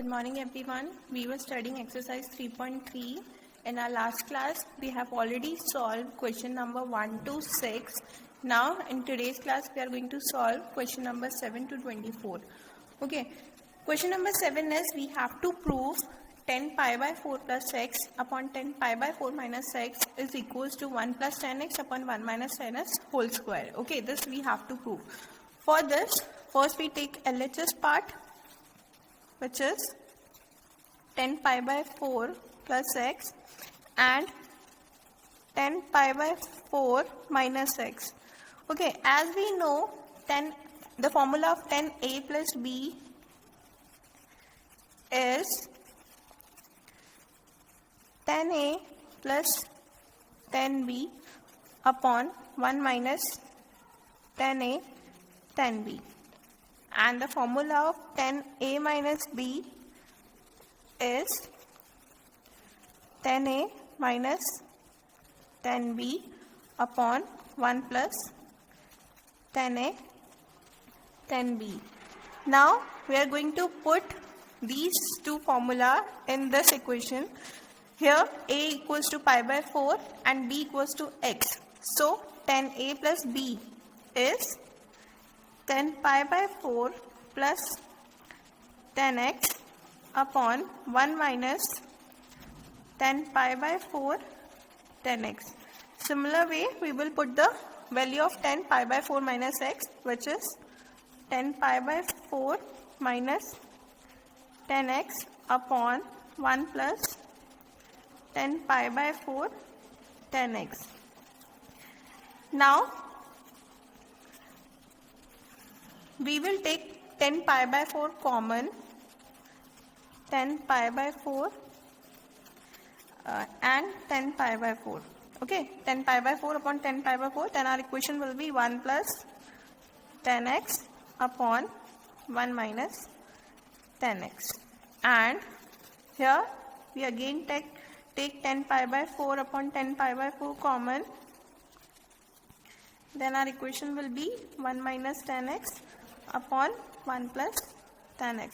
Good morning everyone. We were studying exercise 3.3. In our last class, we have already solved question number 1 to 6. Now, in today's class, we are going to solve question number 7 to 24. Okay. Question number 7 is we have to prove 10 pi by 4 plus x upon 10 pi by 4 minus x is equals to 1 plus 10x upon 1 minus 10x whole square. Okay, this we have to prove. For this, first we take LHS part, which is 10 pi by 4 plus x and 10 pi by 4 minus x. Okay, as we know, the formula of 10a plus b is 10a plus 10b upon 1 minus 10a 10b, and the formula of 10a minus b is 10a minus 10b upon 1 plus 10a 10b. Now we are going to put these two formula in this equation. Here a equals to pi by 4 and b equals to x. So 10a plus b is 10 pi by 4 plus 10x upon 1 minus 10 pi by 4 10x. Similar way, we will put the value of 10 pi by 4 minus x, which is 10 pi by 4 minus 10x upon 1 plus 10 pi by 4 10x. Now, we will take 10 pi by 4 common, 10 pi by 4 and 10 pi by 4. Okay, 10 pi by 4 upon 10 pi by 4, then our equation will be 1 plus 10x upon 1 minus 10x. And here we again take 10 pi by 4 upon 10 pi by 4 common, then our equation will be 1 minus 10x upon 1 plus 10x,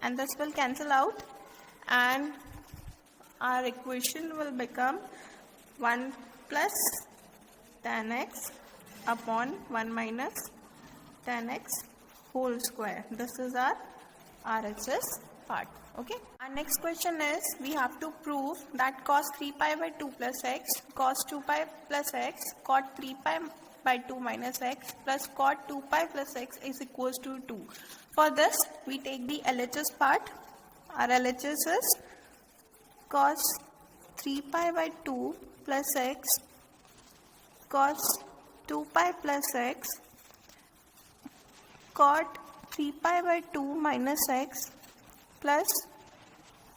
and this will cancel out and our equation will become 1 plus 10x upon 1 minus 10x whole square. This is our RHS part. Okay. Our next question is we have to prove that cos 3 pi by 2 plus x, cos 2 pi plus x, cot 3 pi by 2 minus x plus cot 2 pi plus x is equals to 2. For this, we take the LHS part. Our LHS is cos 3 pi by 2 plus x, cos 2 pi plus x, cot 3 pi by 2 minus x plus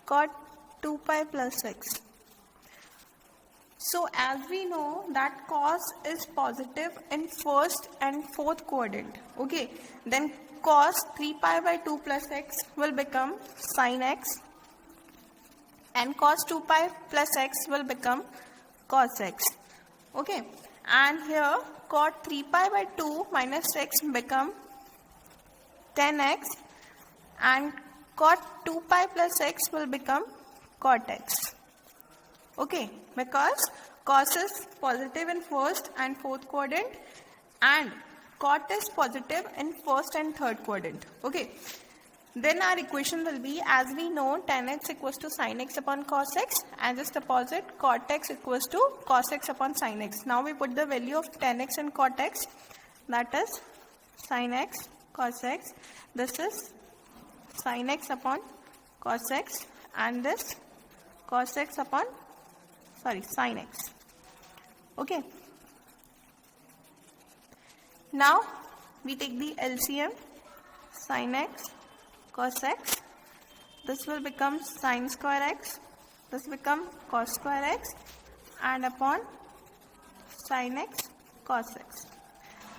cot 2 pi plus x. So as we know that cos is positive in first and fourth quadrant. Okay, then cos 3 pi by 2 plus x will become sin x and cos 2 pi plus x will become cos x. Okay, and here cot 3 pi by 2 minus x become 10x and cot 2 pi plus x will become cot x. Okay, because cos is positive in first and fourth quadrant and cot is positive in first and third quadrant. Okay, then our equation will be, as we know, tan x equals to sin x upon cos x, and just opposite, cot x equals to cos x upon sin x. Now we put the value of tan x and cot x, that is sin x cos x. This is sin x upon cos x and this cos x upon sin x. Okay. Now we take the LCM, sin x cos x. This will become sin square x. This become cos square x and upon sin x cos x.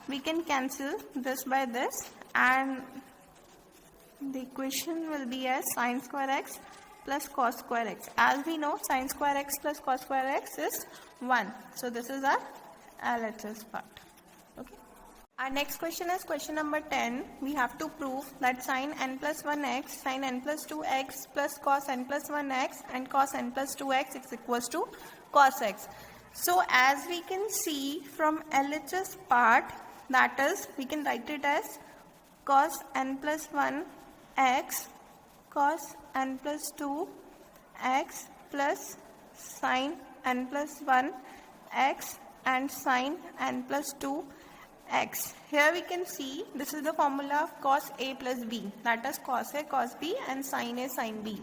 We can cancel this by this and the equation will be as sin square x plus cos square x. As we know, sin square x plus cos square x is 1. So this is our LHS part. Okay. Our next question is question number 10. We have to prove that sin n plus 1x, sin n plus 2x plus cos n plus 1x and cos n plus 2x is equals to cos x. So as we can see from LHS part, that is, we can write it as cos n plus 1x, cos n plus 2x plus sin n plus 1x and sin n plus 2x. Here we can see this is the formula of cos A plus B, that is cos A cos B and sin A sin B.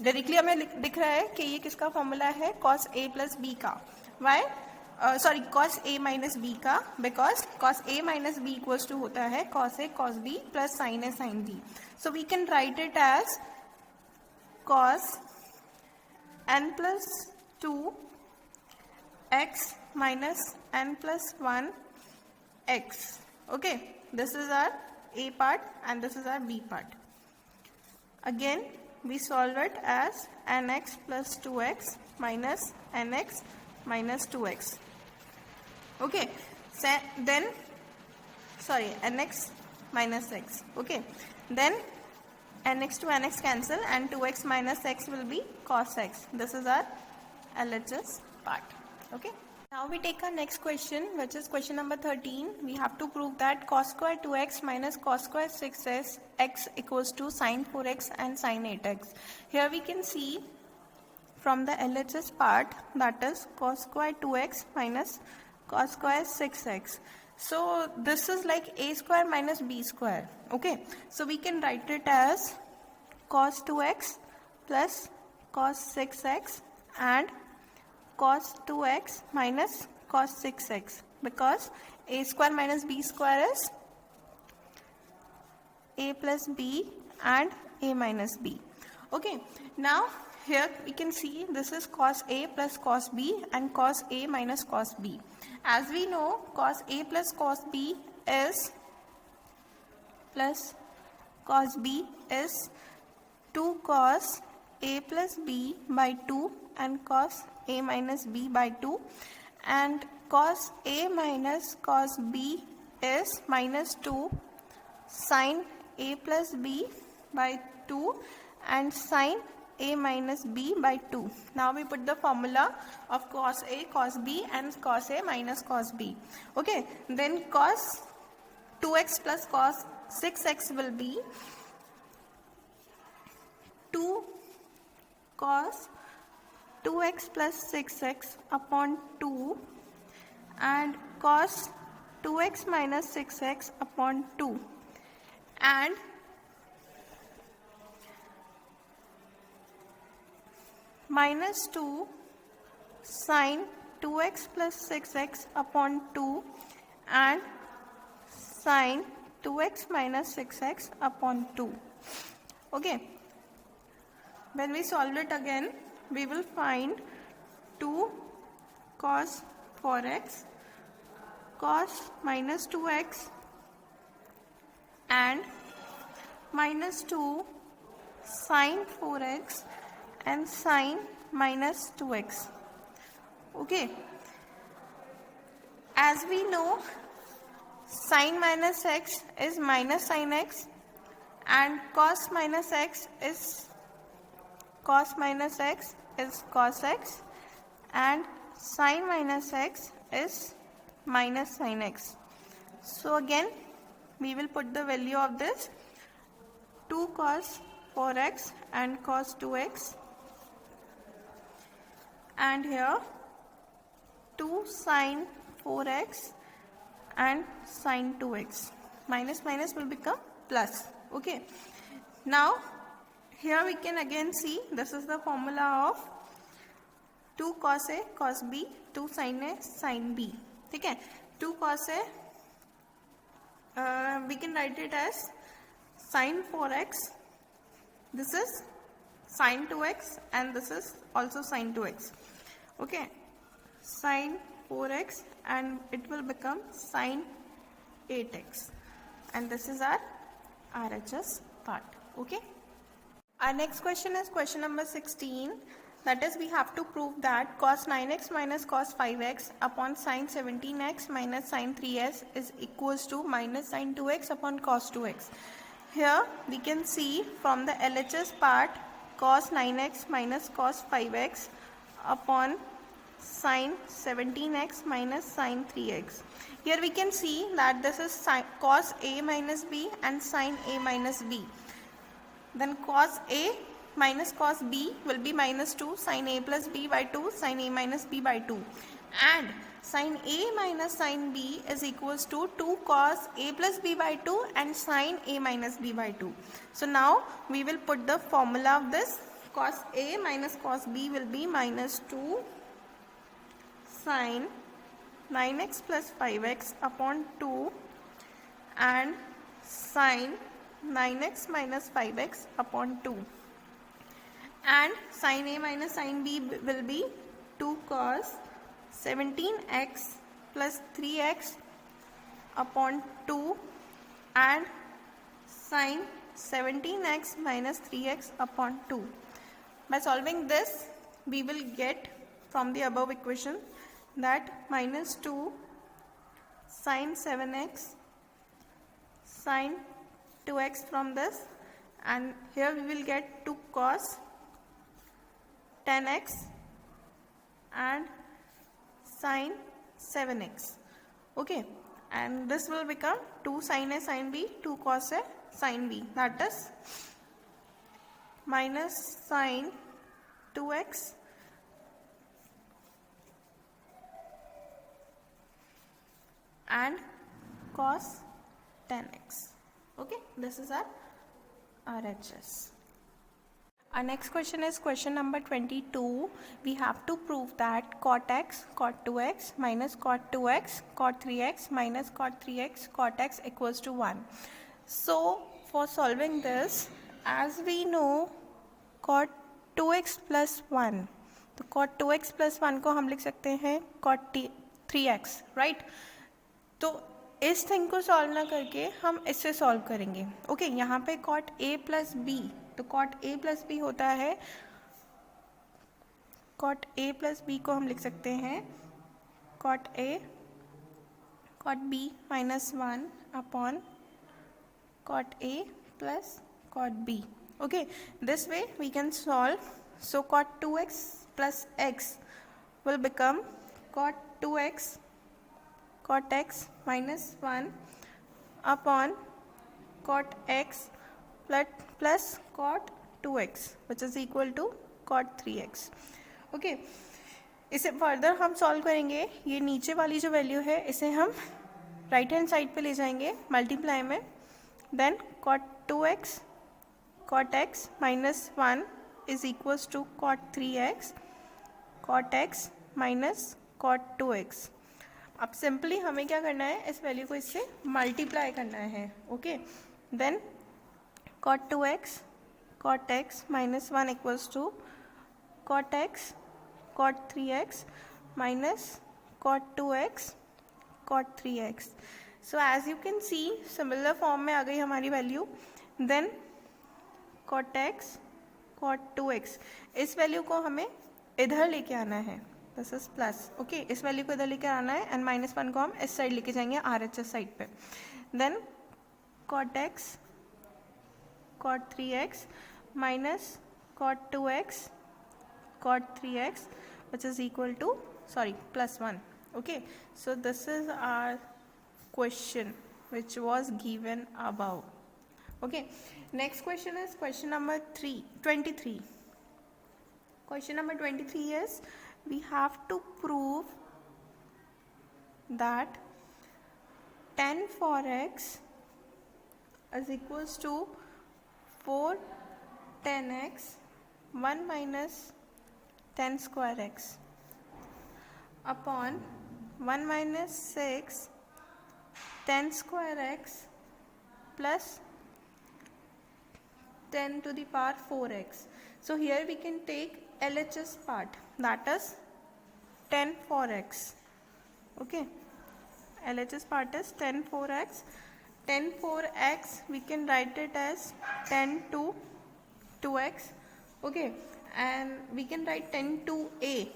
Directly हमें दिख रहा है कि ये किसका formula है, cos A plus B का. Why? cos A minus B का, because cos A minus B equals to होता है cos A cos B plus sin A sin B. So we can write it as cos n plus 2 x minus n plus 1 x. Okay, this is our A part and this is our B part. Again, we solve it as nx plus 2x minus nx minus 2x. Okay, then nx minus x. Okay, then nx to nx cancel and 2x minus x will be cos x. This is our LHS part. Okay. Now we take our next question, which is question number 13. We have to prove that cos square 2x minus cos square 6x equals to sin 4x and sin 8x. Here we can see from the LHS part, that is cos square 2x minus cos square 6x. So this is like a square minus b square. Okay, so we can write it as cos 2x plus cos 6x and cos 2x minus cos 6x, because a square minus b square is a plus b and a minus b. Okay, now here we can see this is cos a plus cos b and cos a minus cos b. As we know, cos a plus cos b is plus cos b is 2 cos a plus b by 2 and cos a minus b by 2, and cos a minus cos b is minus 2 sin a plus b by 2 and sin a minus b by 2. Now we put the formula of cos a cos b and cos a minus cos b. Okay, then cos 2x plus cos 6x will be 2 cos 2x plus 6x upon 2 and cos 2x minus 6x upon 2 and minus 2 sin 2x plus 6x upon 2 and sin 2x minus 6x upon 2. Okay, when we solve it again, we will find 2 cos 4x cos minus 2x and minus 2 sin 4x and sin minus 2x. Okay, as we know, sin minus x is minus sin x and cos minus x is cos minus x is cos x and sin minus x is minus sin x. So again we will put the value of this 2 cos 4x and cos 2x and here 2 sin 4x and sin 2x. Minus minus will become plus. Okay, now here we can again see this is the formula of 2 cos A cos B, 2 sin A sin B. Okay, 2 cos A, we can write it as sin 4x, this is sin 2x and this is also sin 2x. Okay, sin 4x and it will become sin 8x, and this is our RHS part. Okay. Our next question is question number 16. That is, we have to prove that cos 9x minus cos 5x upon sin 17x minus sin 3x is equals to minus sin 2x upon cos 2x. Here we can see from the LHS part cos 9x minus cos 5x upon sin 17x minus sin 3x. Here we can see that this is cos A minus B and sin A minus B. Then cos A minus cos B will be minus 2 sin A plus B by 2 sin A minus B by 2, and sin A minus sin B is equals to 2 cos A plus B by 2 and sin A minus B by 2. So now we will put the formula of this. Cos A minus cos B will be minus 2 sin 9x plus 5x upon 2 and sin 9x minus 5x upon 2, and sin A minus sin B will be 2 cos 17x plus 3x upon 2 and sin 17x minus 3x upon 2. By solving this, we will get from the above equation that minus 2 sin 7x sin 2x from this, and here we will get 2 cos 10x and sin 7x. Okay, and this will become 2 sin A sin B, 2 cos A sin B, that is minus sin 2x and cos 10x. Okay, this is our RHS. Our next question is question number 22. We have to prove that cot x, cot 2x minus cot 2x, cot 3x minus cot 3x, cot x equals to 1. So for solving this, as we know cot 2x plus 1, तो cot 2x plus 1 को हम लिख सकते हैं cot 3x, right? तो इस thing को solve ना करके हम इससे सॉल्व करेंगे. ओके, यहाँ पे cot a प्लस b, तो cot a प्लस b होता है, cot a प्लस b को हम लिख सकते हैं cot a cot b minus 1 upon cot a plus cot b. Okay, this way we can solve. So cot 2x plus x will become cot 2x cot x minus 1 upon cot x plus cot 2x, which is equal to cot 3x. Okay, इसे further हम solve करेंगे. ये नीचे वाली जो value है इसे हम राइट हैंड साइड पे ले जाएंगे मल्टीप्लाई में. Then cot 2x cot x minus 1 is equals to cot 3x cot x minus cot 2x. अब सिंपली हमें क्या करना है, इस वैल्यू को इससे मल्टीप्लाई करना है. Okay, then cot 2x cot x minus 1 equals to cot x cot 3x minus cot 2x cot 3x. So as you can see, similar form में आ गई हमारी value. Then cot x cot 2x, इस value को हमें इधर लेके आना है, दिस इज प्लस. ओके, इस वैल्यू को इधर लेके आना है एंड माइनस 1 को हम इस साइड लेके जाएंगे RHS साइड पे. Then cot x cot 3x minus cot 2x cot 3x, which is equal to plus 1. Okay, so this is our question which was given above. Okay, next question is question number 23. Question number 23 is, we have to prove that tan 4x is equals to 4 tan x 1 minus tan square x upon 1 minus 6 tan square x plus 10 to the power 4x. So here we can take LHS part, that is tan 4x. Okay, LHS part is tan 4x. Tan 4x we can write it as tan to 2x. Okay, and we can write 10 to a.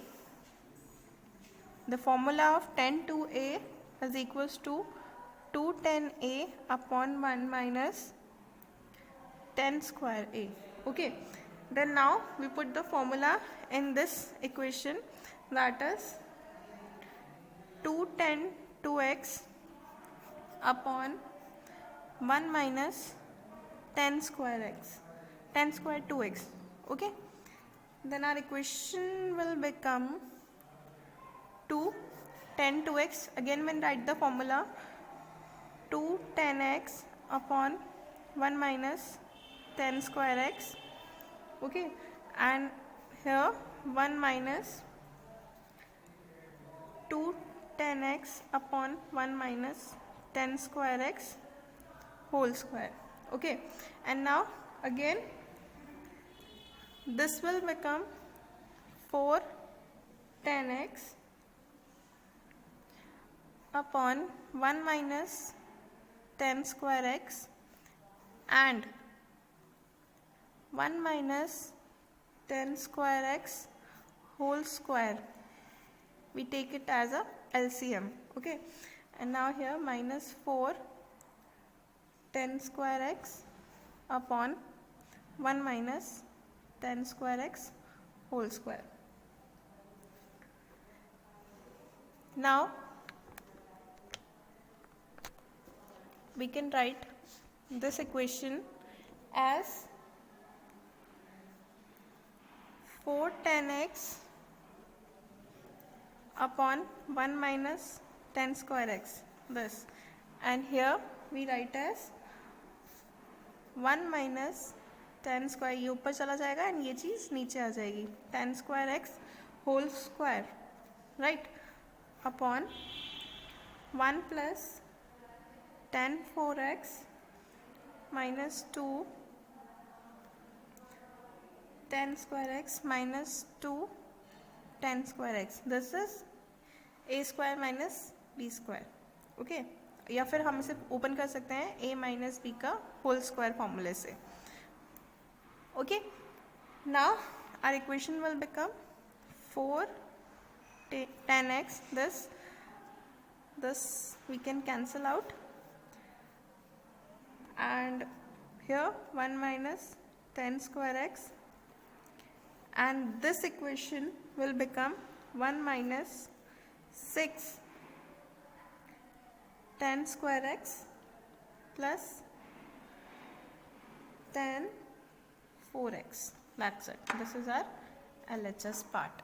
The formula of 10 to a is equals to 210a upon 1 minus 10 square a. Okay, then now we put the formula in this equation, that is 210 2x upon 1 minus 10 square x, 10 square 2x. Okay, then our equation will become 2 10 2x. Again when write the formula, 2 10x upon 1 minus 10 square x. Okay, and here 1 minus 2 10x upon 1 minus 10 square x whole square. Okay, and now again this will become 4 10x upon 1 minus 10 square x and 1 minus 10 square x whole square. We take it as a LCM. Okay, and now here minus 4 10 square x upon 1 minus 10 square x whole square. Now we can write this equation as 4 10x upon 1 minus 10 square x, this, and here we write as 1 minus 10 square, ये ऊपर चला जाएगा and ये चीज़ नीचे आ जाएगी, 10 square x whole square, right, upon 1 plus 10 4x minus 2 10 square x minus 2 10 square x. This is a square minus b square. Okay, या फिर हम इसे ओपन कर सकते हैं a माइनस बी का होल स्क्वायर फॉर्मूले से. Okay, now our equation will become 4 10x. This we can cancel out, and here 1 minus 10 square x, and this equation will become 1 minus 6 10 square x plus 10 4x. That's it. This is our LHS part.